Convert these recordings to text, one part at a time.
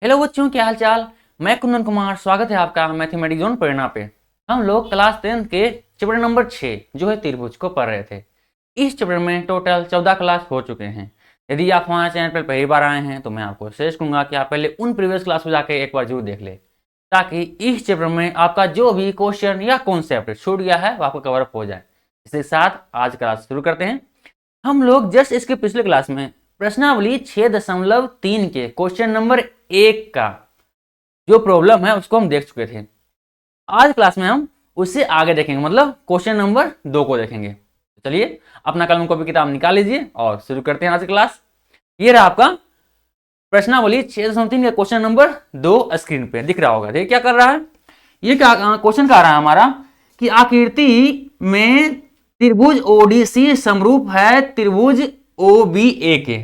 Hello बच्चों, क्या हाल चाल। मैं कुंदन कुमार, स्वागत है आपका मैथमेटिक्स जोन प्रेरणा पे। हम लोग क्लास 10 के चैप्टर नंबर 6 जो है त्रिभुज को पढ़ रहे थे। इस चैप्टर में टोटल 14 क्लास हो चुके हैं। यदि आप हमारे चैनल पर पहली बार आए हैं तो मैं आपको सजेस्ट करूंगा कि आप पहले उन प्रीवियस क्लास को जाकर एक बार जरूर देख ले, ताकि इस चैप्टर में आपका जो भी क्वेश्चन या कॉन्सेप्ट छूट गया है वो आपको कवर अप हो जाए। इसके साथ आज क्लास शुरू करते हैं। हम लोग जस्ट इसके पिछले क्लास में प्रश्नावली 6.3 के क्वेश्चन नंबर 1 का जो प्रॉब्लम है उसको हम देख चुके थे। आज क्लास में हम उससे आगे देखेंगे, मतलब क्वेश्चन नंबर 2 को देखेंगे। चलिए अपना कलम कॉपी किताब निकाल लीजिए और शुरू करते हैं आज की क्लास। ये रहा आपका प्रश्नावली 6.3 का क्वेश्चन नंबर 2 स्क्रीन पे दिख रहा होगा। देखिए क्या कर रहा है, ये क्या क्वेश्चन कह रहा है हमारा कि आकृति में त्रिभुज ओडीसी समरूप है त्रिभुज ओबीए के,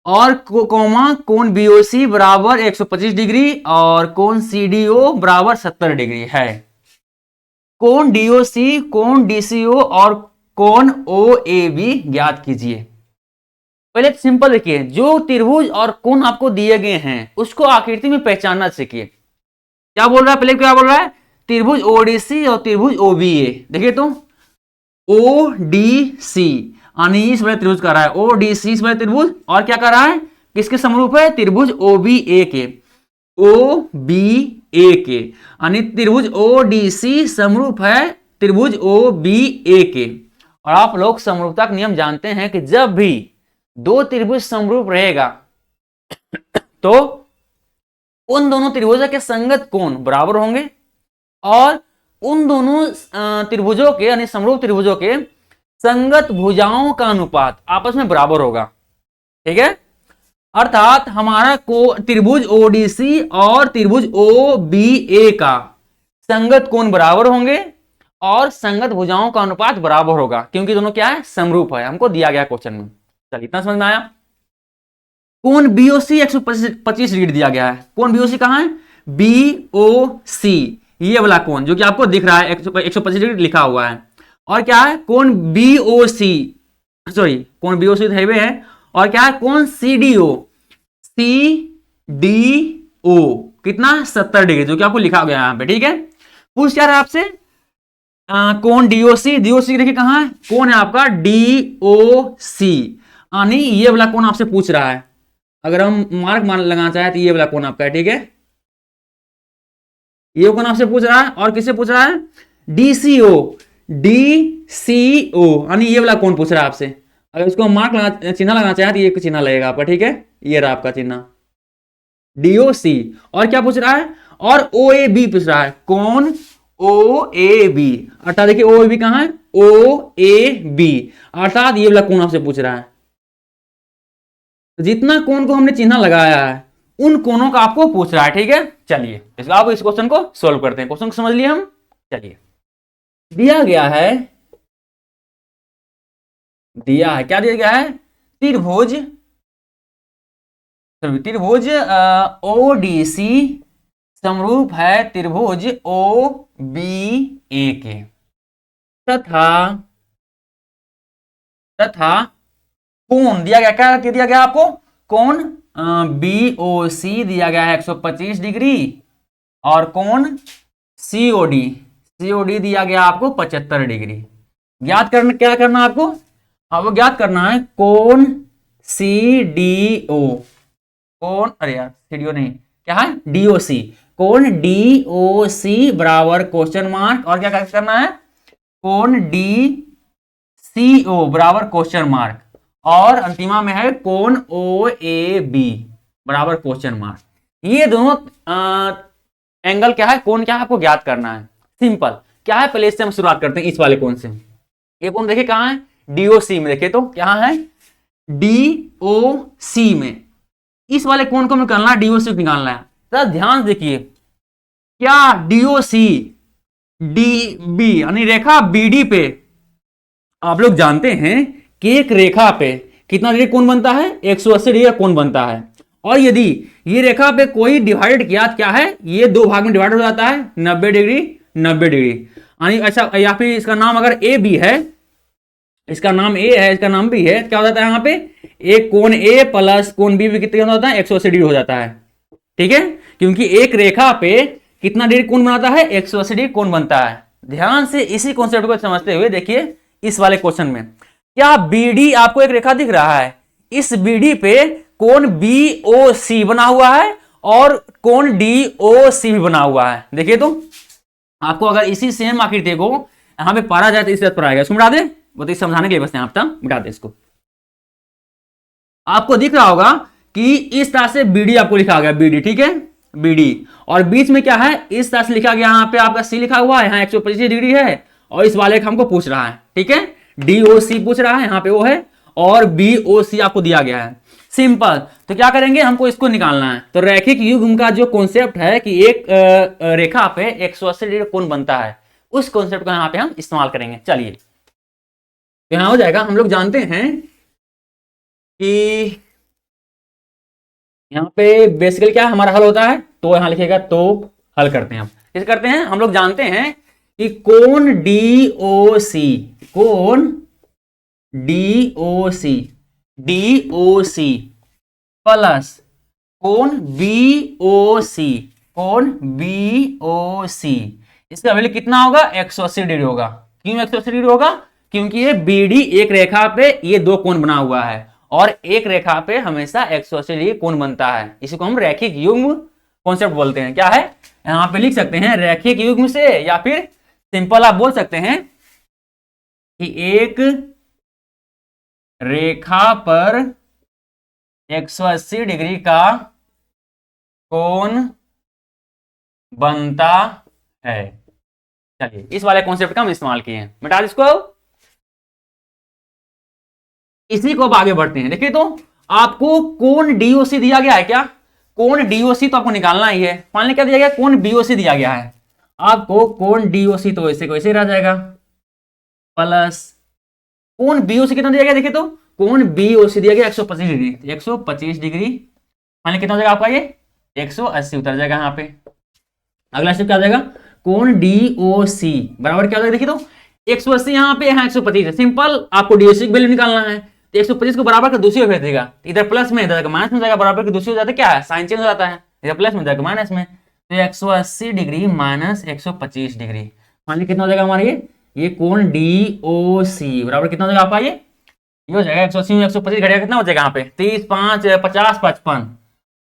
और कोमा कोण बीओसी बराबर 125 डिग्री और कोण सीडीओ बराबर 70 डिग्री है। कोण डीओसी, कोण डीसीओ और कोण ओएबी ज्ञात कीजिए। पहले सिंपल देखिए, जो त्रिभुज और कोण आपको दिए गए हैं उसको आकृति में पहचानना सीखिए। क्या बोल रहा है, पहले क्या बोल रहा है, त्रिभुज ओडीसी और त्रिभुज ओबीए। देखिए तो ओडीसी यानी इस बड़े त्रिभुज कर रहा है, ओडीसी इस बड़े त्रिभुज, और क्या कर रहा है, किसके समरूप है, त्रिभुज ओबीए के, ओबीए के यानी त्रिभुज ओडीसी समरूप है त्रिभुज ओबीए के। और आप लोग समरूपता का नियम जानते हैं कि जब भी दो त्रिभुज समरूप रहेगा तो उन दोनों त्रिभुजों के संगत कोण बराबर होंगे और उन दोनों त्रिभुजों के यानी समरूप त्रिभुजों के संगत भुजाओं का अनुपात आपस में बराबर होगा। ठीक है, अर्थात हमारा त्रिभुज ओडीसी और त्रिभुज ओबीए का संगत कोण बराबर होंगे और संगत भुजाओं का अनुपात बराबर होगा, क्योंकि दोनों क्या है, समरूप है, हमको दिया गया क्वेश्चन में। चलिए इतना समझ में आया। कोण बीओसी 125 डिग्री दिया गया है। कोण बीओसी कहां है, बीओसी ये वाला कोण जो कि आपको दिख रहा है 125 डिग्री लिखा हुआ है। और क्या है, कोण बीओसी, सॉरी कोण बीओसी हेवे है। और क्या है, कोण सीडीओ, सीडीओ कितना, 70 डिग्री, जो कि आपको लिखा गया यहाँ पे। ठीक है, पूछ क्या रहा है आपसे, कोण डीओसी, डीओसी देखिए कहां है, कोण है आपका डीओसी यानी ये वाला कोण आपसे पूछ रहा है। अगर हम मार्क मान लगाना चाहे तो ये वाला कोण आपका है। ठीक है, ये कोण आपसे पूछ रहा है। और किससे पूछ रहा है, डीसीओ, डीसीओ यानी ये वाला कोण पूछ रहा है आपसे। अगर इसको मार्क चिन्ह लगाना चाहे तो ये चिन्ह लगेगा आपका। ठीक है, ये रहा आपका चिन्ह डीओसी। और क्या पूछ रहा है, और ओएबी पूछ रहा है, कोण ओएबी, अर्थात देखिए ओएबी कहां है, ओएबी अर्थात ये वाला कोण आपसे पूछ रहा है। तो जितना कोण को हमने चिन्ह लगाया है उन कोणों का आपको पूछ रहा है। ठीक है, चलिए आप इस क्वेश्चन को सोल्व करते हैं। क्वेश्चन को समझ लिए हम। चलिए दिया गया है, क्या दिया गया है, त्रिभुज ओडीसी समरूप है त्रिभुज ओबीए के तथा कोण दिया गया, क्या दिया गया आपको, कोण बीओसी दिया गया है 125 डिग्री और कोण सीओडी दिया गया आपको 75 डिग्री। ज्ञात करना, क्या करना आपको, आपको ज्ञात करना है कोण सीडीओ, कोण, अरे यार सीडीओ नहीं, क्या है, डीओसी, कोण डीओसी बराबर क्वेश्चन मार्क, और क्या करना है, कोण डीसीओ बराबर क्वेश्चन मार्क, और अंतिमा में है कोण ओएबी बराबर क्वेश्चन मार्क। ये दोनों एंगल क्या है, कोण क्या है, आपको ज्ञात करना है। सिंपल क्या है, पहले इससे हम शुरुआत करते हैं, इस वाले कोण से। ये कोण देखिए कहां है, डीओसी में, देखिए तो क्या है, डीओसी में। इस वाले कोण को निकालना है, डीओसी को निकालना है। तो ध्यान देखिए, क्या डीओसी डीबी यानी रेखा बीडी पे आप लोग जानते हैं कि एक रेखा पे कितना डिग्री कोण बनता है, 180 डिग्री का कोण बनता है। और यदि ये रेखा पे कोई डिवाइड किया, क्या है, ये दो भाग में डिवाइड हो जाता है, 90 डिग्री 90 डिग्री यानी, अच्छा या फिर इसका नाम अगर ए बी है इसका नाम ए है, इसका नाम बी है, क्या हो जाता है यहाँ पे एक कोण ए प्लस कोण बी भी कितना होता है 180 डिग्री हो जाता है। ठीक है, क्योंकि एक रेखा पे कितना डिग्री कोण बनाता है 180 डिग्री कोण बनता है। ध्यान से इसी कॉन्सेप्ट को समझते हुए देखिए इस वाले क्वेश्चन में क्या बीडी आपको एक रेखा दिख रहा है, इस बीडी पे कोण बीओसी बना हुआ है और कोण डीओसी भी बना हुआ है। देखिए तो आपको अगर इसी सेम आकृति को यहां पे पारा जाए तो इस पर आएगा, इसको मिटा दे, वो तो समझाने के लिए बस यहां पर मिटा दे इसको। आपको दिख रहा होगा कि इस तरह से बीडी आपको लिखा गया, बीडी, ठीक है, बीडी, और बीच में क्या है इस तरह से लिखा गया, यहाँ पे आपका सी लिखा हुआ है, यहाँ 125 डिग्री है और इस वाले का हमको पूछ रहा है, ठीक है, डीओसी पूछ रहा है, यहाँ पे वो है, और बीओसी आपको दिया गया है। सिंपल, तो क्या करेंगे, हमको इसको निकालना है। तो रैखिक युग्म का जो कॉन्सेप्ट है कि एक रेखा पे 180 डिग्री कोण बनता है, उस कॉन्सेप्ट को यहाँ पे हम इस्तेमाल करेंगे। चलिए यहां हो जाएगा, हम लोग जानते हैं कि यहाँ पे बेसिकली क्या हमारा हल होता है, तो यहां लिखेगा, तो हल करते हैं हम, कैसे करते हैं, हम लोग जानते हैं कि कोण डीओसी, कोण डीओसी, डीओसी प्लस कोण बीओसी, कोण बीओसी, इसका वैल्यू कितना होगा 180 डिग्री होगा। क्यों 180 डिग्री होगा, क्योंकि ये बीडी एक रेखा पे ये दो कोण बना हुआ है और एक रेखा पे हमेशा 180 डिग्री कोण बनता है। इसी को हम रैखिक युग्म कॉन्सेप्ट बोलते हैं। क्या है, यहां पे लिख सकते हैं रैखिक युग्म से, या फिर सिंपल आप बोल सकते हैं कि एक रेखा पर 180 डिग्री का कोण बनता है। चलिए इस वाले कॉन्सेप्ट का हम इस्तेमाल किए हैं, मिटा दो इसको। इसी को अब आगे बढ़ते हैं। देखिए तो आपको कोण डीओसी दिया गया है, क्या कोण डीओसी तो आपको निकालना ही है। मान लिया क्या दिया गया, कोण बीओसी दिया गया है, आपको कोण डीओसी तो ऐसे को ऐसे रह जाएगा, प्लस कोण बीओसी कितना दिया गया, देखिए तो कोण बीओसी दिया गया 125 डिग्री, 125 डिग्री मान लिया कितना हो जाएगा आपका ये 180 उतर जाएगा यहाँ पे। अगला स्टेप क्या हो जाएगा, कोण डीओसी बराबर क्या हो जाएगा, देखिए तो 180 यहाँ पे, यहाँ 125 है। सिंपल, आपको डीओसी की वैल्यू निकालना है, तो 125 को बराबर का दूसरी ओर भेज देगा, इधर प्लस में इधर माइनस में जाएगा, बराबर की दूसरी हो जाता है क्या है, साइन चेंज हो जाता है, इधर प्लस में जाएगा माइनस में, तो 180 डिग्री माइनस 125 डिग्री मान लीजिए कितना हो जाएगा हमारा ये कोण डीओसी बराबर कितना हो जाएगा आपका ये हो जाएगा 180 में 125 घटेगा कितना हो जाएगा यहाँ पे 30 5 50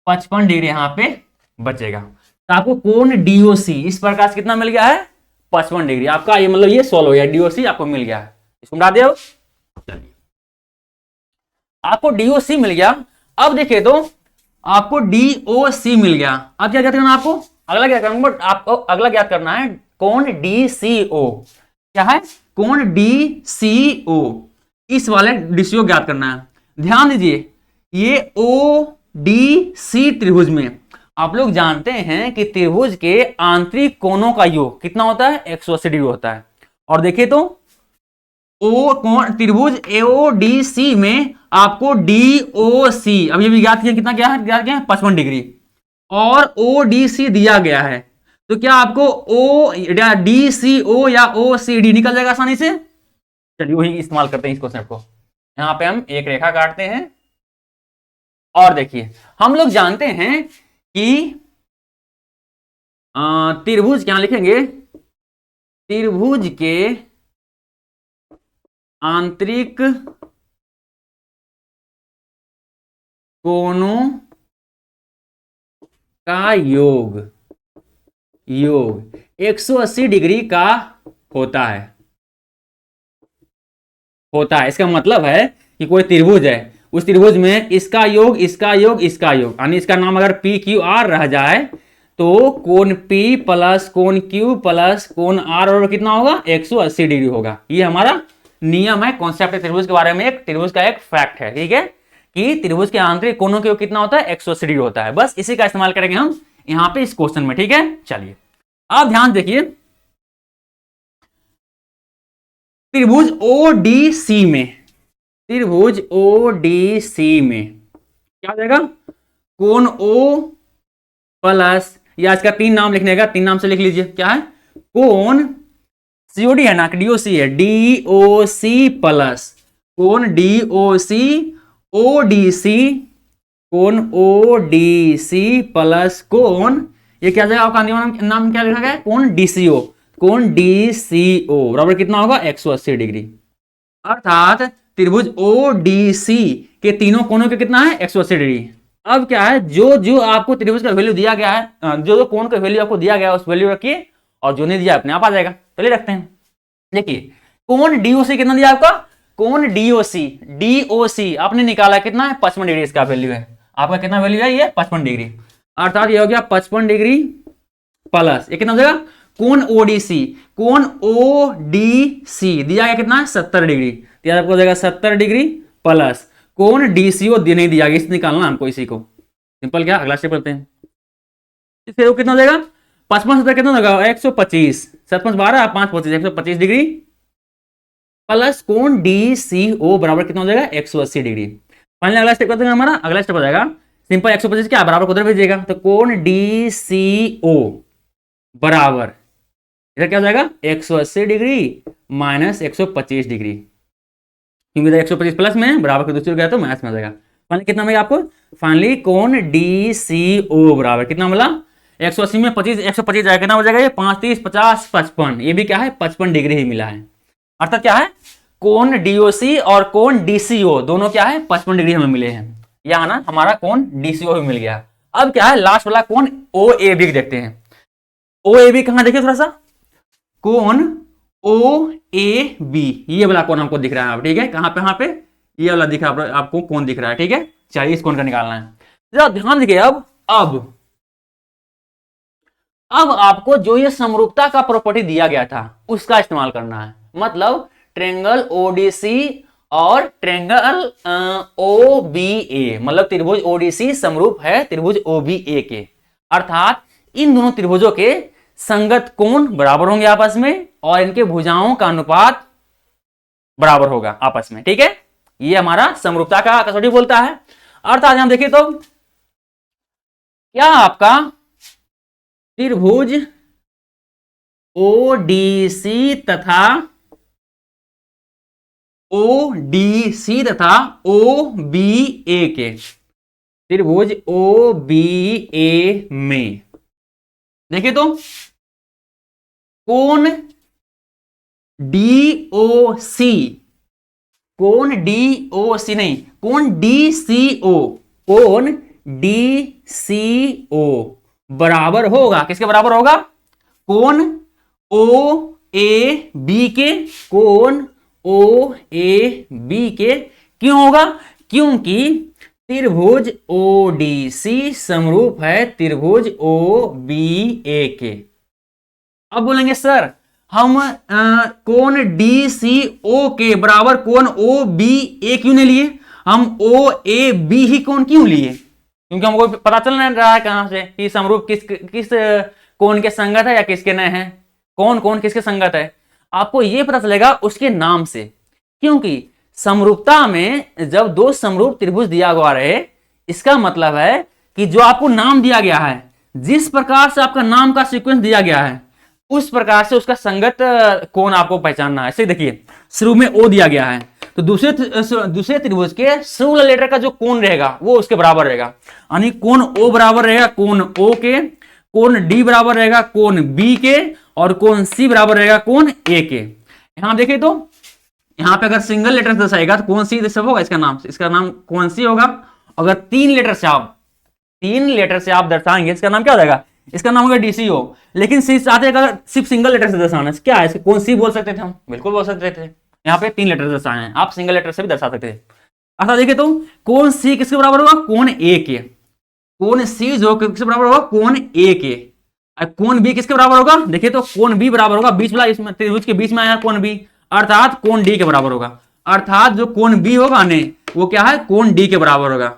55 डिग्री यहाँ पे बचेगा। तो आपको कोण डीओसी इस प्रकार से कितना मिल गया है 55 डिग्री आपका, ये मतलब ये सॉल्व हो गया, डीओसी आपको मिल गया है। इसको मिटा दे, चलिए आपको डीओसी मिल गया। अब देखिए तो आपको डीओसी मिल गया, अब क्या करना आपको, अगला क्या करना, आपको अगला ज्ञात करना है कोण डीसीओ। क्या है, कोण डीसीओ, इस वाले डीसीओ ज्ञात करना है। ध्यान दीजिए ये ओ डी सी त्रिभुज में आप लोग जानते हैं कि त्रिभुज के आंतरिक कोणों का योग कितना होता है 180 डिग्री होता है। और देखिए तो ओ कोण त्रिभुज एओडीसी में आपको डीओसी अब ये भी ज्ञात किया, कितना ज्ञात किया है 55 डिग्री, और ओडीसी दिया गया है, तो क्या आपको ओ डीसीओ या ओसीडी निकल जाएगा आसानी से। चलिए वही इस्तेमाल करते हैं इस क्वेश्चन को, यहां पे हम एक रेखा काटते हैं और देखिए हम लोग जानते हैं कि त्रिभुज क्या लिखेंगे, त्रिभुज के आंतरिक कोणों का योग 180 डिग्री का होता है। इसका मतलब है कि कोई त्रिभुज है, उस त्रिभुज में इसका योग इसका योग इसका योग, यानी इसका नाम अगर पी क्यू आर रह जाए तो कोण P प्लस कोण Q प्लस कोण R और कितना होगा 180 डिग्री होगा। ये हमारा नियम है, कॉन्सेप्ट है त्रिभुज के बारे में, एक त्रिभुज का एक फैक्ट है, ठीक है, कि त्रिभुज के आंतरिक कोणों के योग कितना होता है 180 डिग्री होता है। बस इसी का इस्तेमाल करेंगे हम यहां पे इस क्वेश्चन में, ठीक है। चलिए आप ध्यान देखिए त्रिभुज ओडीसी में, त्रिभुज ओडीसी में क्या हो जाएगा, कोण O प्लस, या इसका 3 नाम लिखने का, 3 नाम से लिख लीजिए, क्या है कोण सीओडी है ना, डीओसी है, डीओसी प्लस कोण DOC ODC, कोण ODC प्लस कोण, ये क्या जाएगा आपका नाम क्या लिखा गया है, कोण DCO, कोण DCO बराबर कितना होगा 180 डिग्री। अर्थात त्रिभुज ODC के तीनों कोणों के कितना है 180 डिग्री। अब क्या है, जो जो आपको त्रिभुज का वैल्यू दिया गया है, जो जो कोण का वैल्यू आपको दिया गया है उस वैल्यू रखिए, और जो नहीं दिया अपने आप आ जाएगा। चलिए रखते हैं। देखिए कोण DOC कितना दिया आपका, कोण DOC आपने निकाला कितना है 55 डिग्री, इसका वैल्यू है आपका कितना वैल्यू है ये 55 डिग्री। अर्थात ये हो गया 55 डिग्री प्लस ये कितना हो जाएगा, कोण ODC दिया गया कितना है 70 डिग्री, तो आपको हो जाएगा 70 डिग्री प्लस कोण DCO नहीं दिया गया, इसे निकालना हमको इसी को। सिंपल क्या, अगला स्टेप करते हैं। फिर वो कितना हो जाएगा 55 70 कितना होगा 125, 7 5 12 5 25 125 डिग्री प्लस कोण DCO बराबर कितना हो जाएगा 180 डिग्री। फाइनली अगला स्टेप करते हैं हमारा, अगला स्टेप हो जाएगा सिंपल 125 क्या बराबर को उधर भेजिएगा, तो कोण DCO बराबर इधर क्या हो जाएगा 180 डिग्री माइनस 125 डिग्री, क्योंकि इधर 125 प्लस में बराबर के दूसरी गया तो माइनस में आ जाएगा। फाइनली कितना मिलेगा आपको, फाइनली कोण DCO बराबर कितना मिला 180 में 25 125 जाएगा कितना हो जाएगा ये 5 30 50 55, ये भी क्या है 55 डिग्री ही मिला है। अर्थात क्या है कोण DOC और कोण DCO दोनों क्या है 55 डिग्री हमें मिले हैं, यहाँ ना हमारा कोण DCO भी मिल गया। अब क्या है लास्ट वाला कोण OAB देखते हैं। OAB कहां देखिए थोड़ा सा, कोण OAB ये वाला कोण हमको दिख रहा है, ठीक है कहां पे ये वाला दिख रहा है आपको कोण दिख रहा है, ठीक है चलिए इस कोण का निकालना है। जरा ध्यान दीजिए। अब आपको जो ये समरूपता का प्रॉपर्टी दिया गया था उसका इस्तेमाल करना है, मतलब ट्रेंगल ODC और ट्रेंगल OBA, मतलब त्रिभुज ODC समरूप है त्रिभुज OBA के, अर्थात इन दोनों त्रिभुजों के संगत कोण बराबर होंगे आपस में और इनके भुजाओं का अनुपात बराबर होगा आपस में, ठीक है ये हमारा समरूपता का कसौटी बोलता है। अर्थात हम देखिए तो क्या आपका त्रिभुज ODC तथा OBA के, त्रिभुज OBA में देखिए तो कोण DOC, कोण DOC नहीं कोण DCO, कोण DCO बराबर होगा किसके बराबर होगा, कोण OAB के, कोण OAB के। क्यों होगा, क्योंकि त्रिभुज ODC समरूप है त्रिभुज OBA के। अब बोलेंगे सर हम कोण DCO के बराबर कोण OBA क्यों नहीं लिए, हम OAB ही कोण क्यों लिए, क्योंकि हमको पता चल रहा है कहां से कि समरूप किस कोण के संगत है या किसके नहीं है, कौन किसके संगत है आपको ये पता चलेगा उसके नाम से। क्योंकि समरूपता में जब दो समरूप त्रिभुज दिया हुआ रहे, इसका मतलब है कि जो आपको नाम दिया गया है, जिस प्रकार से आपका नाम का सीक्वेंस दिया गया है उस प्रकार से उसका संगत कोण आपको पहचानना है। ऐसे देखिए शुरू में O दिया गया है तो दूसरे त्रिभुज के शुरू वाले लेटर का जो कोण रहेगा वो उसके बराबर रहेगा, यानी कोण O बराबर रहेगा कोण O के, कोण D बराबर रहेगा कोण B के और कोण C बराबर रहेगा कोण A के। यहां देखिए तो यहाँ पे अगर सिंगल लेटर दर्शाएगा तो कोण C सब होगा, इसका नाम कोण C होगा। अगर तीन लेटर से आप दर्शाएंगे इसका नाम क्या हो जाएगा, इसका नाम होगा DCO। लेकिन C चाहते अगर सिर्फ सिंगल लेटर से दर्शाना क्या है, कोण C बोल सकते थे हम, बिल्कुल बोल सकते थे। यहाँ पे तीन लेटर दर्शाए हैं, आप सिंगल लेटर से भी दर्शा सकते थे। अच्छा देखिए तो कोण C किसके बराबर होगा, कोण A के, कोण C जो किसके बराबर होगा, कोण A के। कोण B किसके बराबर होगा, देखिए तो कोण B बराबर होगा बीच वाला, इसमें त्रिभुज के बीच में आया कोण B, अर्थात कोण D के बराबर होगा। अर्थात जो कोण B होगा ने वो क्या है, कोण D के बराबर होगा।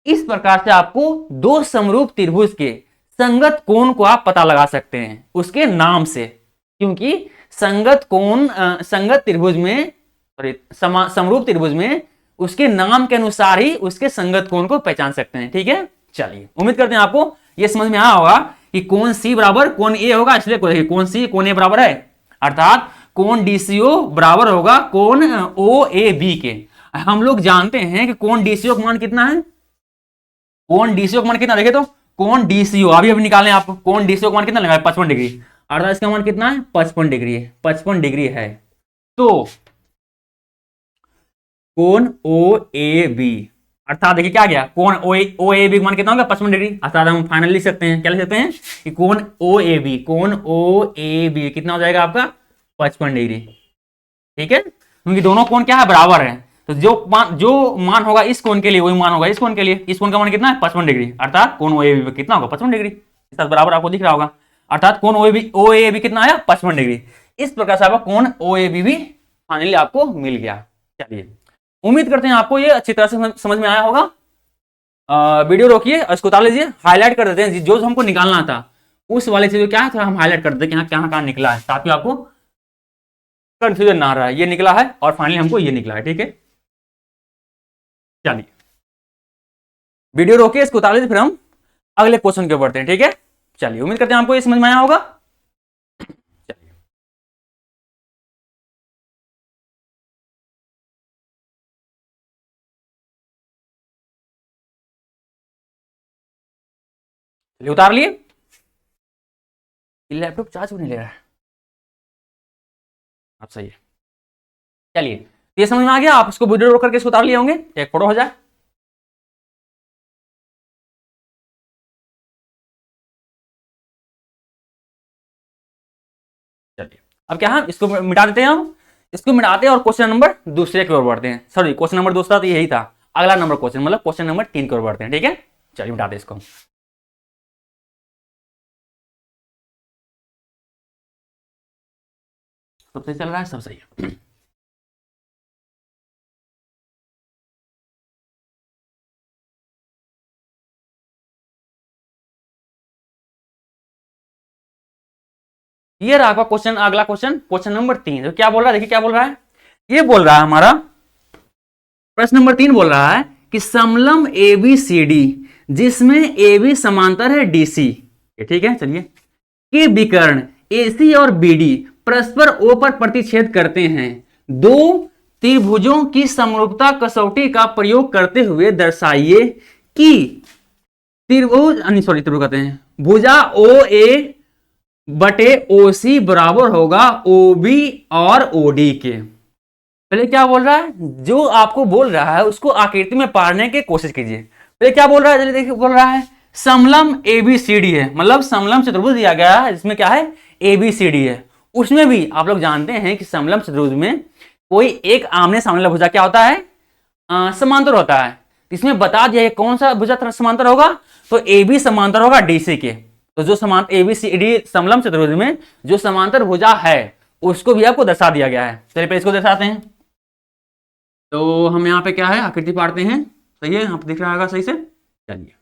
इस प्रकार से आपको दो समरूप त्रिभुज के संगत कोण को आप पता लगा सकते हैं उसके नाम से, क्योंकि संगत त्रिभुज में समरूप त्रिभुज में उसके नाम के अनुसार ही उसके संगत कोण को पहचान सकते हैं। ठीक है, चलिए उम्मीद करते हैं आपको यह समझ में आया होगा कि कोण C बराबर कोण A होगा, इसलिए कोण C कोण A बराबर है, अर्थात कोण DCO बराबर होगा कोण OAB के। हम लोग जानते हैं कि कोण डीसीओ का मान कितना है, कोण डीसीओ का मान कितना, देखे तो कोण डीसीओ अभी निकालें आप, कोण डीसीओ का मान कितना लगा है 55 डिग्री, अर्थात इसका मान कितना है 55 डिग्री है, 55 डिग्री है। तो कोण ओ ए बी, अर्थात देखिए क्या गया, कोण ओ ए बी का मान कितना होगा 55 डिग्री, अर्थात हम फाइनल लिख सकते हैं, क्या लिख सकते हैं कि कोण ओ ए बी, कोण ओ ए बी कितना हो जाएगा आपका 55 डिग्री, ठीक है, क्योंकि दोनों कोण क्या है बराबर है, तो जो मान होगा इस कोण के लिए वही मान होगा इस कोण के लिए, इस कोण का मान कितना है 55 डिग्री, अर्थात कोण ओ ए बी कितना होगा 55 डिग्री, इस साथ बराबर आपको दिख रहा होगा, अर्थात कोण ओ ए बी कितना आया 55 डिग्री। इस प्रकार से आपका कोण ओ ए बी भी फाइनली आपको मिल गया। चलिए उम्मीद करते हैं आपको ये अच्छी तरह से समझ में आया होगा। वीडियो रोकिए और इसको उतार लीजिए, हाईलाइट कर देते हैं जो हमको निकालना था उस वाले से, जो क्या है थोड़ा हम हाईलाइट कर देते हैं कि यहाँ कहाँ निकला है, ताकि आपको कंफ्यूजन ना रहा है, ये निकला है और फाइनली हमको ये निकला है, ठीक है। चलिए वीडियो रोकिए, इसको उतार लीजिए, फिर हम अगले क्वेश्चन के बढ़ते हैं, ठीक है। चलिए उम्मीद करते हैं आपको ये समझ में आया होगा। चलिए उतार लिए, लैपटॉप चार्ज क्यों नहीं ले रहा है, आप सही है। चलिए ये समझ में आ गया, आप इसको वीडियो रोक करके इसको उतार लिए होंगे, एक फोटो हो जाए। चलिए अब क्या है, इसको मिटा देते हैं, हम इसको मिटाते हैं और क्वेश्चन नंबर दूसरे की ओर बढ़ते हैं, सॉरी क्वेश्चन नंबर दूसरा तो यही था, अगला नंबर क्वेश्चन मतलब क्वेश्चन नंबर 3 की ओर बढ़ते हैं, ठीक है। चलिए मिटाते हैं इसको। सब सही चल रहा है, सब सही है। ये रहा आपका क्वेश्चन, अगला क्वेश्चन, क्वेश्चन नंबर 3, तो क्या बोल रहा है, देखिए क्या बोल रहा है, ये बोल रहा है हमारा प्रश्न नंबर 3 बोल रहा है कि समलंब ए बी सी डी जिसमें ए बी समांतर है डीसी, ठीक है, चलिए, के विकर्ण एसी और बीडी परस्पर ओ पर प्रतिच्छेद करते हैं, दो त्रिभुजों की समरूपता कसौटी का प्रयोग करते हुए दर्शाइए कि त्रिभुज कहते हैं भुजा ओ ए बटे ओ सी बराबर होगा ओ बी और ओ डी के। पहले क्या बोल रहा है, जो आपको बोल रहा है उसको आकृति में पाड़ने की कोशिश कीजिए। पहले क्या बोल रहा है, चलिए देखिए, बोल रहा है समलंब एबीसीडी है, मतलब समलंब चतुर्भुज दिया गया है जिसमें क्या है एबीसीडी है, उसमें भी आप लोग जानते हैं कि समलंब चतुर्भुज में कोई एक आमने सामने भुजा क्या होता है समांतर होता है, इसमें बता दिया कौन सा भुजा समांतर होगा, तो ए बी समांतर होगा डीसी के, तो जो समांतर एबीसीडी समलंब चतुर्भुज में जो समांतर भुजा है उसको भी आपको दर्शा दिया गया है। चलिए पहले इसको दर्शाते हैं, तो हम यहाँ पे क्या है आकृति पाड़ते हैं, सही है, यहाँ पे दिख रहा होगा सही से। चलिए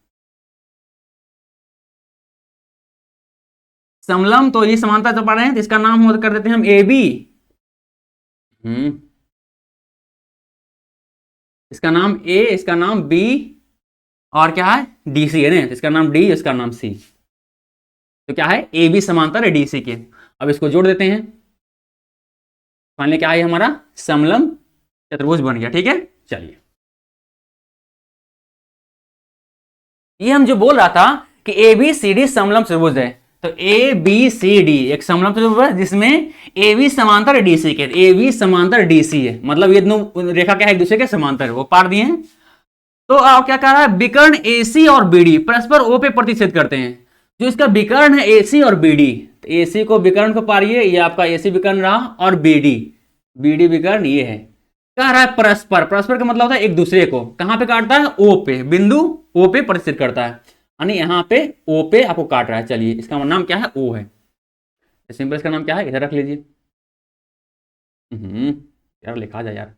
समलंब, तो ये समांतर जो पा रहे हैं तो इसका नाम कर देते हैं हम ए बी, इसका नाम ए, इसका नाम बी और क्या है डी सी है ना, इसका नाम डी, इसका नाम सी, तो क्या है ए बी समांतर है डी सी के। अब इसको जोड़ देते हैं, फाइनली क्या है हमारा समलंब चतुर्भुज बन गया, ठीक है। चलिए ये हम जो बोल रहा था कि ए बी सी डी समलंब चतुर्भुज है, तो ए बी सी डी एक समलंब चतुर्भुज है जिसमें ए बी समांतर डी सी के, ए बी समांतर डी सी है, मतलब ये दोनों रेखा क्या है एक दूसरे के समांतर, वो पार दिए हैं। तो आप क्या कह रहा है, विकर्ण एसी और बीडी परस्पर ओ पे प्रतिच्छेद करते हैं, जो इसका विकर्ण है एसी और बीडी, तो एसी को विकर्ण को पारिए, ये आपका एसी विकर्ण रहा, और बीडी बीडी विकर्ण ये है, कह रहा है परस्पर, परस्पर का मतलब होता है एक दूसरे को, कहां पे काटता है ओ पे, बिंदु ओ पे प्रतिच्छेद करता है, यानी यहाँ पे ओ पे आपको काट रहा है। चलिए इसका नाम क्या है ओ है, सिंपल इसका नाम क्या है इधर रख लीजिए, यार लिखा जाए यार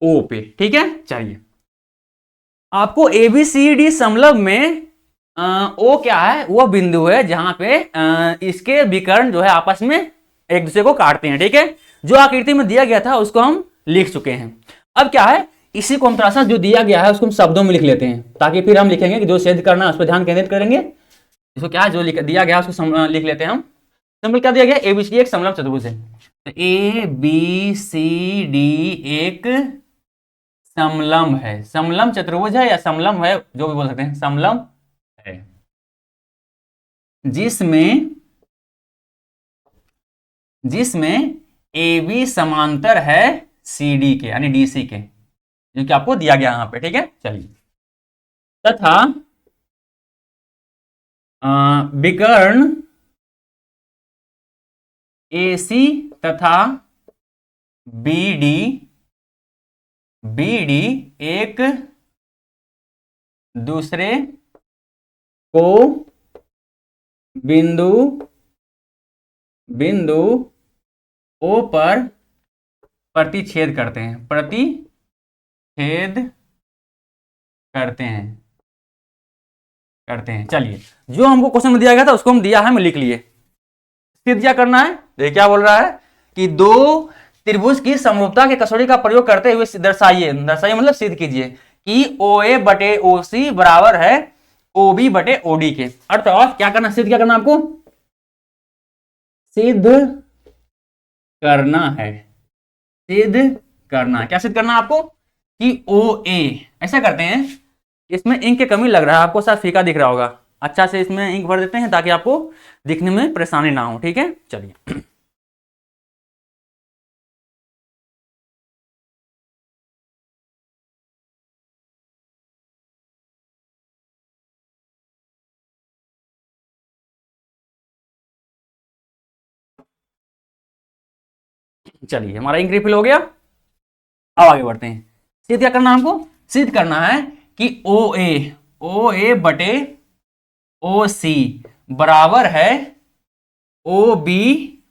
ओ पे, ठीक है। चलिए आपको एबीसीडी समलंब में ओ क्या है, वो बिंदु है जहां पे इसके विकर्ण जो है आपस में एक दूसरे को काटते हैं, ठीक है। जो आकृति में दिया गया था उसको हम लिख चुके हैं, अब क्या है इसी को हम थोड़ा सा जो दिया गया है उसको हम शब्दों में लिख लेते हैं, ताकि फिर हम लिखेंगे कि जो सिद्ध करना है उस पर ध्यान केंद्रित करेंगे। इसको क्या है जो दिया गया है उसको लिख लेते हैं हम। सिंपल क्या दिया गया, एबीसीडी एक समलंब चतुर्भुज है, ए बी सी डी एक समलंब है, समलंब चतुर्भुज है या समलंब है, जो भी बोल सकते हैं, समलंब है, जिसमें ए बी समांतर है सी डी के, यानी डी सी के, जो कि आपको दिया गया यहां पे। ठीक है, चलिए। तथा विकर्ण ए सी तथा बी डी एक दूसरे को बिंदु ओ पर प्रतिच्छेद करते हैं, चलिए, जो हमको क्वेश्चन में दिया गया था उसको हम दिया है, मैं लिख लिए। सिद्ध क्या करना है, देखिए क्या बोल रहा है कि दो त्रिभुज की समरूपता के कसौटी का प्रयोग करते हुए दर्शाइए मतलब सिद्ध कीजिए कि OA बटे OC बराबर है OB बटे OD के। अर्थात क्या करना, सिद्ध क्या करना, आपको सिद्ध करना है, क्या सिद्ध करना है आपको कि OA, ऐसा करते हैं, इसमें इंक की कमी लग रहा है आपको, शायद फीका दिख रहा होगा, अच्छा से इसमें इंक भर देते हैं ताकि आपको दिखने में परेशानी ना हो। ठीक है, चलिए। चलिए, हमारा इंक रिफिल हो गया, अब आगे बढ़ते हैं। सिद्ध क्या करना है हमको, सिद्ध करना है कि OA बटे OC बराबर है OB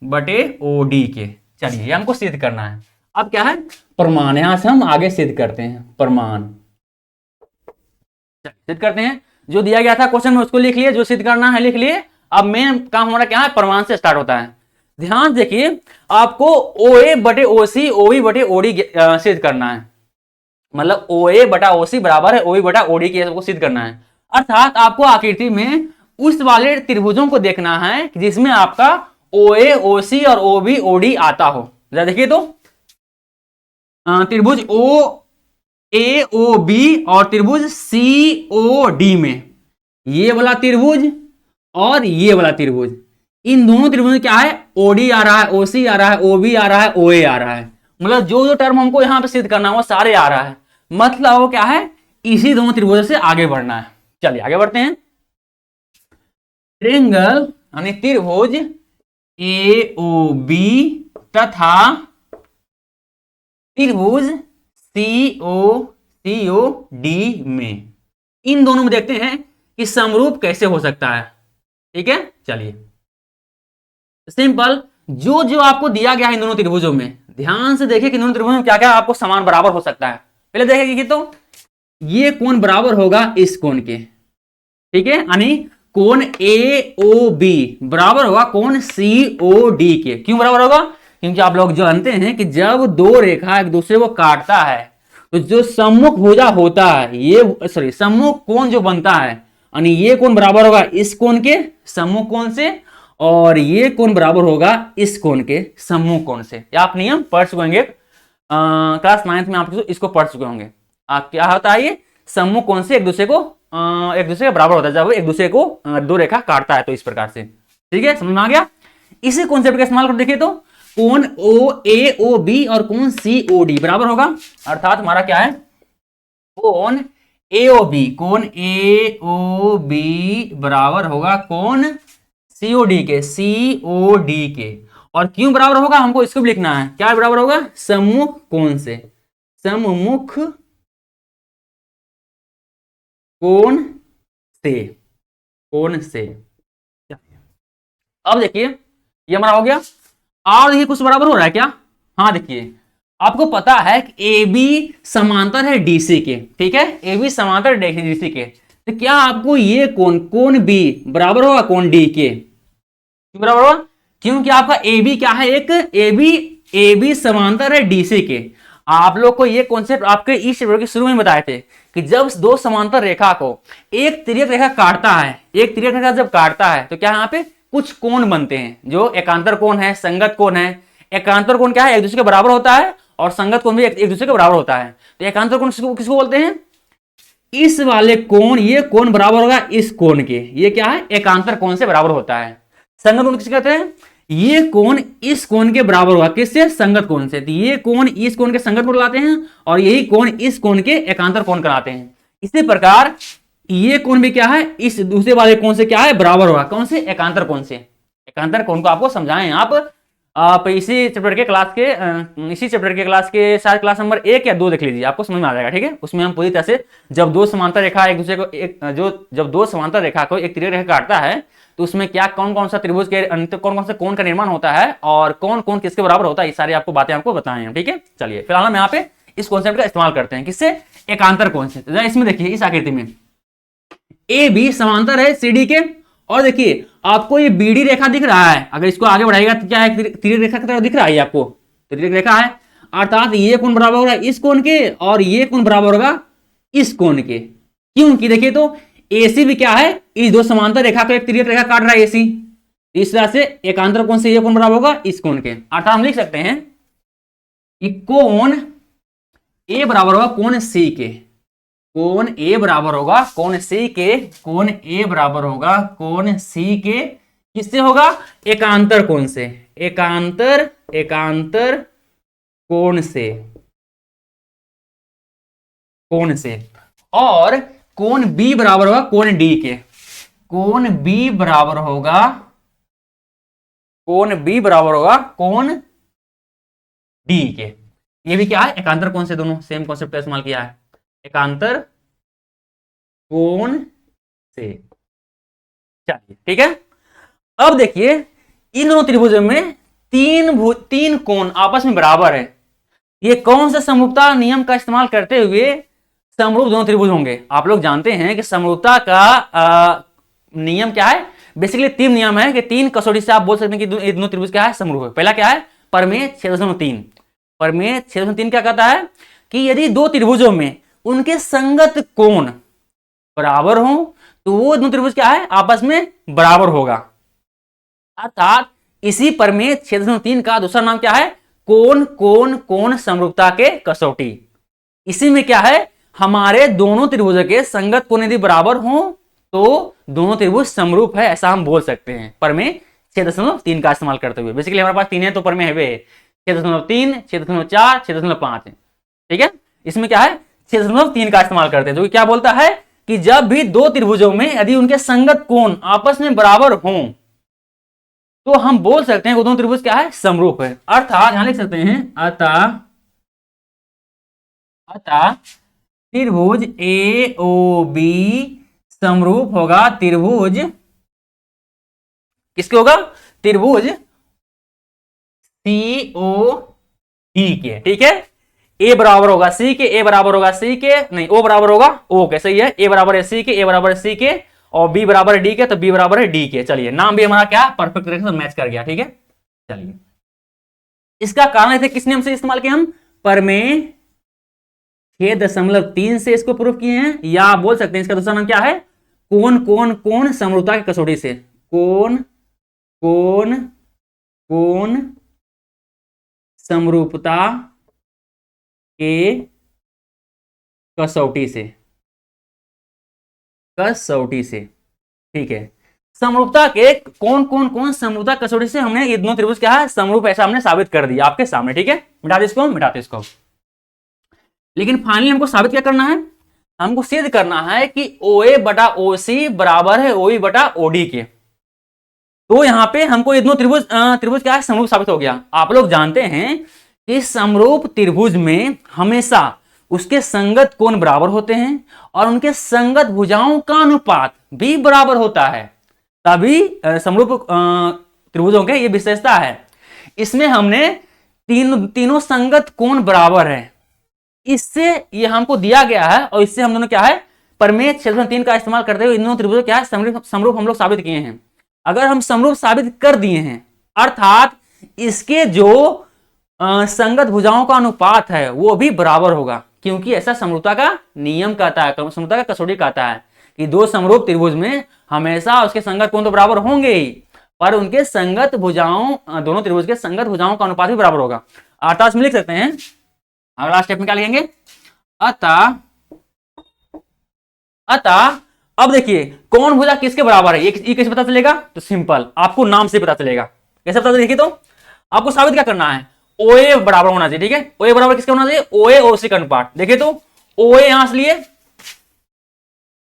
बटे OD के। चलिए, ये हमको सिद्ध करना है। अब क्या है, प्रमाण, यहां से हम आगे सिद्ध करते हैं, प्रमाण सिद्ध करते हैं। जो दिया गया था क्वेश्चन में उसको लिख लिए, जो सिद्ध करना है लिख लिए। अब मेन काम हमारा क्या है, प्रमाण से स्टार्ट होता है। ध्यान देखिए, आपको OA बटे OC OB बटे OD सिद्ध करना है, मतलब OA बटा OC बराबर है OB बटा OD के, सबको सिद्ध करना है। अर्थात आपको आकृति में उस वाले त्रिभुजों को देखना है जिसमें आपका OA OC और OB OD आता हो। जरा देखिए तो, त्रिभुज OAOB और त्रिभुज COD में, ये वाला त्रिभुज और ये वाला त्रिभुज, इन दोनों त्रिभुज में क्या है, OD आ रहा है, OC आ रहा है, OB आ रहा है, OA आ रहा है, मतलब जो टर्म हमको यहाँ पे सिद्ध करना है वो सारे आ रहा है। मतलब वो क्या है, इसी दोनों त्रिभुजों से आगे बढ़ना है। चलिए आगे बढ़ते हैं। ट्रायंगल यानी त्रिभुज AOB तथा त्रिभुज COD में, इन दोनों में देखते हैं कि समरूप कैसे हो सकता है। ठीक है, चलिए सिंपल, जो आपको दिया गया है इन दोनों त्रिभुजों में, ध्यान से देखिए कि दोनों त्रिभुजों में क्या क्या आपको समान बराबर हो सकता है। पहले देखेंगे तो ये कोण बराबर होगा इस कोण के, ठीक है, यानी कोण AOB बराबर होगा कोण COD के। क्यों बराबर होगा, क्योंकि आप लोग जानते हैं कि जब दो रेखा एक दूसरे को काटता है तो जो सम्मुख भुजा होता है, ये सम्मुख कोण जो बनता है, यानी ये कोण बराबर होगा इस कोण के सम्मुख कोण से, और ये कोण बराबर होगा इस कोण के सम्मुख कोण से। आप नियम पढ़ चुके होंगे, क्लास 9th में आप इसको पढ़ चुके होंगे। आप क्या होता है, ये सम्मुख कोण से एक दूसरे के बराबर होता है जब एक दूसरे को दो रेखा काटता है, तो इस प्रकार से। ठीक है, समझ में आ गया। इसी कॉन्सेप्ट का इस्तेमाल कर देखिए तो कोण OAOB और कोण COD बराबर होगा, अर्थात हमारा क्या है, कोण AOB बराबर होगा कोण COD के। और क्यों बराबर होगा, हमको इसको भी लिखना है, क्या बराबर होगा, सम्मुख कोण से, सम्मुख कोण से। अब देखिए ये हमारा हो गया, और देखिए कुछ बराबर हो रहा है क्या, हाँ देखिए, आपको पता है कि AB समांतर है DC के, ठीक है, AB समांतर DC के, तो क्या आपको ये कोण B बराबर होगा कोण D के, क्यों बराबर होगा, क्योंकि आपका AB क्या है, एक AB समांतर है DC के। आप लोग को ये कॉन्सेप्ट आपके इस चैप्टर के शुरू में बताए थे कि जब दो समांतर रेखा को एक तिर्यक रेखा काटता है, एक तिर्यक रेखा जब काटता है तो क्या यहाँ पे कुछ कोण बनते हैं, जो एकांतर कोण है, संगत कोण है, एकांतर कोण क्या है, एक दूसरे के बराबर होता है, और संगत कोण भी एक दूसरे के बराबर होता है। तो एकांतर कोण किसको बोलते हैं, इस वाले कोण, ये कोण बराबर होगा इस कोण के, ये क्या है, एकांतर कोण से बराबर होता है। संगत कोण किसे कहते हैं, ये कोण इस कोण के बराबर होगा, किससे, संगत कोण से। तो ये कोण इस कोण के संगत कोण कहलाते हैं, और यही कोण इस कोण के एकांतर कोण कहलाते हैं। इसी प्रकार ये कोण भी क्या है, इस दूसरे वाले कोण से क्या है, बराबर होगा, कौन से, एकांतर कोण से। एकांतर कोण को आपको समझाएं आप इसी चैप्टर के क्लास के शायद क्लास नंबर 1 या 2 देख लीजिए, आपको समझ में आ जाएगा, ठीक है। उसमें हम पूरी तरह से जब दो समांतर रेखा एक दूसरे को जब दो समांतर रेखा को एक तिर्यक रेखा काटता है तो उसमें क्या कौन कौन सा त्रिभुज के कौन कौन से कोण का निर्माण होता है और कौन कौन किसके बराबर होता है, ये सारी आपको बातें आपको बताएं हैं, ठीक है। चलिए फिलहाल हम यहाँ पे इस कॉन्सेप्ट का इस्तेमाल करते हैं, किससे, एकांतर कोण से। इसमें देखिए इस आकृति में ए बी समांतर है सी डी के, और देखिए आपको ये बीडी रेखा दिख रहा है, अगर इसको आगे बढ़ाएगा तो क्या है, तिर्यक रेखा की तरह दिख रहा है, आपको तिर्यक रेखा है, अर्थात ये कोण बराबर होगा इस कोण के और ये कोण बराबर होगा इस कोण के। क्योंकि देखिए तो एसी भी क्या है, इस दो समांतर रेखा को एक तिर्यक रेखा काट रहा है एसी, इस तरह से एकांतर कोण से ये कोण बराबर होगा इस कोण के। अर्थात हम लिख सकते हैं कि कोण ए बराबर होगा कोण सी के, कोण ए बराबर होगा कोण सी के, कोण ए बराबर होगा कोण सी के, किससे होगा, एकांतर कोण से, एकांतर कोण से। और कोण बी बराबर होगा कोण डी के, कोण बी बराबर होगा कोण डी के। ये भी क्या है, एकांतर कोण से, दोनों सेम कॉन्सेप्ट का इस्तेमाल किया है, एकांतर कोण से। चलिए ठीक है। अब देखिए इन दोनों त्रिभुजों में तीन कोण आपस में बराबर है, ये कौन सा समरूपता नियम का इस्तेमाल करते हुए समरूप दोनों त्रिभुज होंगे। आप लोग जानते हैं कि समरूपता का नियम क्या है, बेसिकली 3 नियम है कि 3 कसौटी से आप बोल सकते हैं कि ये दोनों त्रिभुज क्या है, समरूप है। पहला क्या है, प्रमेय 6.3, प्रमेय 6.3 क्या कहता है कि यदि दो त्रिभुजों में उनके संगत कोण बराबर हो तो वो दोनों त्रिभुज क्या है, आपस में बराबर होगा। अर्थात इसी प्रमेय 6.3 का दूसरा नाम क्या है, कोण समरूपता के कसौटी। इसी में क्या है, हमारे दोनों त्रिभुजों के संगत कोण यदि बराबर हो तो दोनों त्रिभुज समरूप है, ऐसा हम बोल सकते हैं प्रमेय 6.3 का इस्तेमाल करते हुए। बेसिकली हमारे पास 3 है तो प्रमेय है 6.3, 6.4, 6.5 है, ठीक है। इसमें क्या है, 6.3 का इस्तेमाल करते हैं, जो कि क्या बोलता है कि जब भी दो त्रिभुजों में यदि उनके संगत कोण आपस में बराबर हों तो हम बोल सकते हैं वो दोनों त्रिभुज क्या है, समरूप है। अर्थात यहां लिख सकते हैं अतः त्रिभुज ए ओ बी समरूप होगा त्रिभुज, किसके होगा, त्रिभुज सी ओ डी के, ठीक है। ए बराबर होगा सी के, ए बराबर होगा सी के, नहीं ओ बराबर होगा ओ के, सही है। ए बराबर है सी के, ए बराबर है सी के, और बी बराबर है डी के, तो बी बराबर है डी के। चलिए नाम भी हमारा क्या परफेक्ट तरीके से मैच कर गया, ठीक है। चलिए इसका कारण ऐसे किस नियम से इस्तेमाल किया, हम प्रमेय 6.3 से इसको प्रूफ किए हैं, या आप बोल सकते हैं इसका दूसरा नाम क्या है, कोण समरूपता की कसौटी से, कोण समरूपता के कसौटी से, ठीक है। समरूपता के कौन समरूपता कसौटी से हमने ये दोनों त्रिभुज क्या है, समरूप, ऐसा हमने साबित कर दिया आपके सामने, ठीक है। मिटाते इसको। लेकिन फाइनली हमको साबित क्या करना है, हमको सिद्ध करना है कि OA बटा OC बराबर है OE बटा OD के। तो यहां पे हमको ये दोनों त्रिभुज क्या है, समरूप साबित हो गया। आप लोग जानते हैं कि समरूप त्रिभुज में हमेशा उसके संगत कोण बराबर होते हैं और उनके संगत भुजाओं का अनुपात भी बराबर होता है, तभी समरूप त्रिभुजों के ये विशेषता है। इसमें हमने तीनों संगत कोण बराबर है, इससे ये हमको दिया गया है, और इससे हम दोनों क्या है, प्रमेय 6.3 का इस्तेमाल करते हुए इन दोनों त्रिभुजों क्या है, समरूप हम लोग साबित किए हैं। अगर हम समरूप साबित कर दिए हैं, अर्थात इसके जो संगत भुजाओं का अनुपात है वो भी बराबर होगा, क्योंकि ऐसा समरूपता का नियम कहता है, समरूपता का कसौटी कहता है कि दो समरूप त्रिभुज में हमेशा उसके संगत कोण तो बराबर होंगे ही, पर उनके संगत भुजाओं, दोनों त्रिभुज के संगत भुजाओं का अनुपात भी बराबर होगा। अतः इसमें लिख सकते हैं, अगला स्टेप में क्या लिखेंगे, अतः अतः अब देखिए कौन भुजा किसके बराबर है, ये कैसे पता चलेगा, तो सिंपल, आपको नाम से पता चलेगा। कैसे पता चलेगा, देखिए तो आपको साबित क्या करना है, ओए बराबर होना चाहिए, ठीक है। ओए बराबर किसका होना चाहिए, ओए ओसी का अनुपात। देखिए तो ओए यहां से लिए,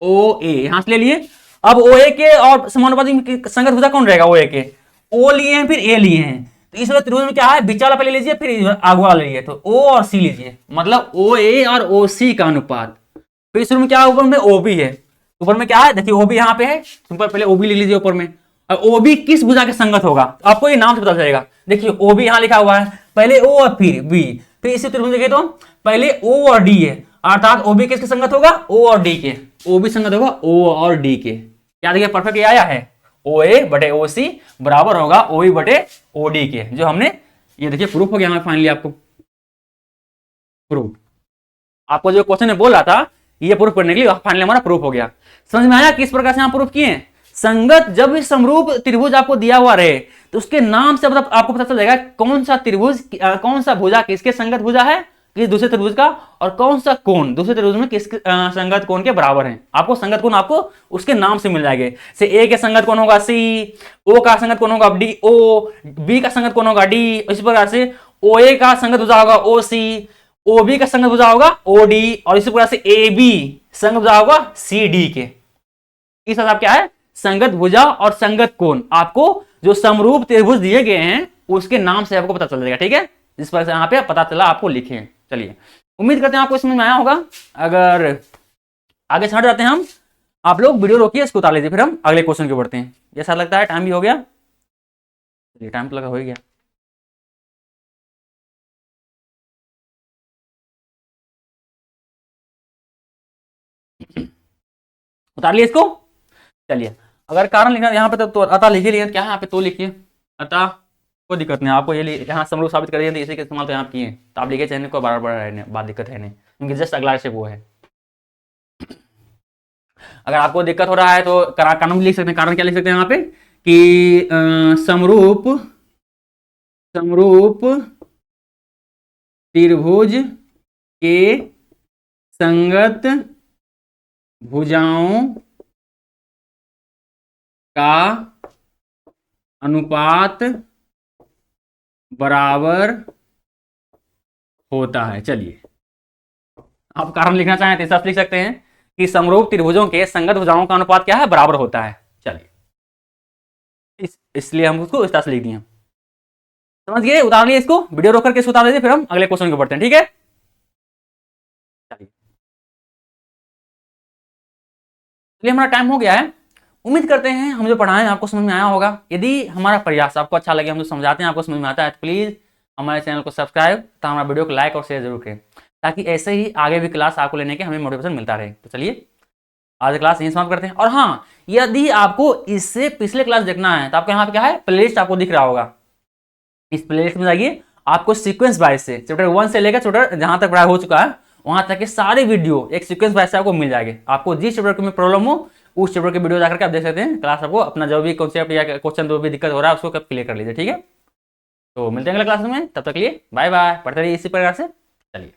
ओ ए यहां से ले लिए, अब ओए के और समानुपाती संगत भुजा कौन रहेगा, ओए के, ओ लिए हैं फिर ए लिए हैं, तो इस त्रिभुज में क्या है, बीच वाला पहले लीजिए फिर आगे वाला लीजिए, तो ओ और सी लीजिए, मतलब ओ ए और ओ सी का अनुपात। फिर इस में क्या है, ऊपर में ओ बी है, ऊपर में क्या है, देखिए ओ बी यहाँ पे है, ऊपर पहले ओ बी ले लीजिए ऊपर में, और ओ बी किस भुजा के संगत होगा, आपको ये नाम से पता चलेगा। देखिए ओ बी यहाँ लिखा हुआ है, पहले ओ और फिर बी, फिर इसी त्रिभुज में देखिए तो पहले ओ और डी है, अर्थात ओ बी किसके संगत होगा, ओ और डी के, ओ बी संगत होगा ओ और डी के। क्या देखिए परफेक्ट ये आया है, ओ ए बटे ओ सी बराबर होगा ओ ई बटे ओ डी के, जो हमने ये देखिए प्रूफ हो गया फाइनली, आपको प्रूफ, आपको जो क्वेश्चन में बोल रहा था ये प्रूफ करने के लिए फाइनली हमारा प्रूफ हो गया। समझ में आया किस प्रकार से हम प्रूफ किए। संगत जब भी समरूप त्रिभुज आपको दिया हुआ रहे तो उसके नाम से मतलब आपको पता चल जाएगा कौन सा त्रिभुज, कौन सा भुजा किसके संगत भुजा है, किस दूसरे त्रिभुज का, और कौन सा कोण दूसरे त्रिभुज में किस संगत कोण के बराबर है। आपको संगत कोण आपको उसके नाम से मिल जाएंगे, से ए के संगत कोण होगा सी, ओ का संगत कोण होगा डी ओ, बी का संगत कोण होगा डी, इसी प्रकार से ओ ए का संगत भुजा होगा ओ सी, ओ बी का संगत भुजा होगा ओ डी, और इसी प्रकार से ए बी संगत भुजा होगा सी डी के। इस हिसाब क्या है, संगत भुजा और संगत कोण आपको जो समरूप त्रिभुज दिए गए हैं उसके नाम से आपको पता चल जाएगा, ठीक है। जिस पर यहाँ पे पता चला आपको लिखे। चलिए उम्मीद करते हैं आपको समझ में आया होगा। अगर आगे चढ़ जाते हैं हम, आप लोग वीडियो रोकिए, इसको उतार लीजिए, फिर हम अगले क्वेश्चन को बढ़ते हैं। जैसा लगता है टाइम भी हो गया, टाइम तो लगा हो ही गया। उतार लिए इसको। चलिए अगर कारण लिखना यहाँ पे तो अतः लिखिए, लिखिए क्या है यहाँ पे, तो लिखिए अतः, कोई दिक्कत नहीं आपको, ये यहाँ समरूप साबित कर दिए, इसी के इस्तेमाल तो यहाँ किए, तो आप लिखे चैनल को बार बार रहने, बात दिक्कत है नहीं, क्योंकि जस्ट अगला स्टेप वो है। अगर आपको दिक्कत हो रहा है तो कारण लिख सकते हैं। कारण क्या लिख सकते हैं यहाँ पे कि समरूप त्रिभुज के संगत भुजाओं का अनुपात बराबर होता है। चलिए आप कारण लिखना चाहें तो ऐसा लिख सकते हैं कि समरूप त्रिभुजों के संगत भुजाओं का अनुपात क्या है, बराबर होता है। चलिए इसलिए हम उसको इस तरह से लिख दिए, समझ गए। उतार लिए इसको, वीडियो रोक करके इसको उतार दीजिए, फिर हम अगले क्वेश्चन को बढ़ते हैं, ठीक है। चलिए हमारा टाइम हो गया है। उम्मीद करते हैं हम जो पढ़ाएं आपको समझ में आया होगा। यदि हमारा प्रयास आपको अच्छा लगे, हम जो समझाते हैं आपको समझ में आता है, तो प्लीज़ हमारे चैनल को सब्सक्राइब तथा हमारा वीडियो को लाइक और शेयर जरूर करें, ताकि ऐसे ही आगे भी क्लास आपको लेने के हमें मोटिवेशन मिलता रहे। तो चलिए आज क्लास यहीं समाप्त करते हैं। और हाँ, यदि आपको इससे पिछले क्लास देखना है तो आपको यहाँ पे क्या है, प्लेलिस्ट आपको दिख रहा होगा, इस प्लेलिस्ट में जाइए, आपको सीक्वेंस वाइज से चैप्टर 1 से लेकर चैप्टर जहाँ तक पढ़ाई हो चुका है वहां तक के सारे वीडियो एक सीक्वेंस वाइज से आपको मिल जाएंगे। आपको जिस चैप्टर में प्रॉब्लम हो उस चैप्टर के वीडियो जाकर के आप देख सकते हैं। क्लास आपको अपना जो भी कॉन्सेप्ट या क्वेश्चन जो भी दिक्कत हो रहा है उसको क्लियर कर लीजिए, ठीक है। तो मिलते हैं अगले क्लास में, तब तक के लिए बाय बाय। पढ़ते रहिए इसी प्रकार से। चलिए।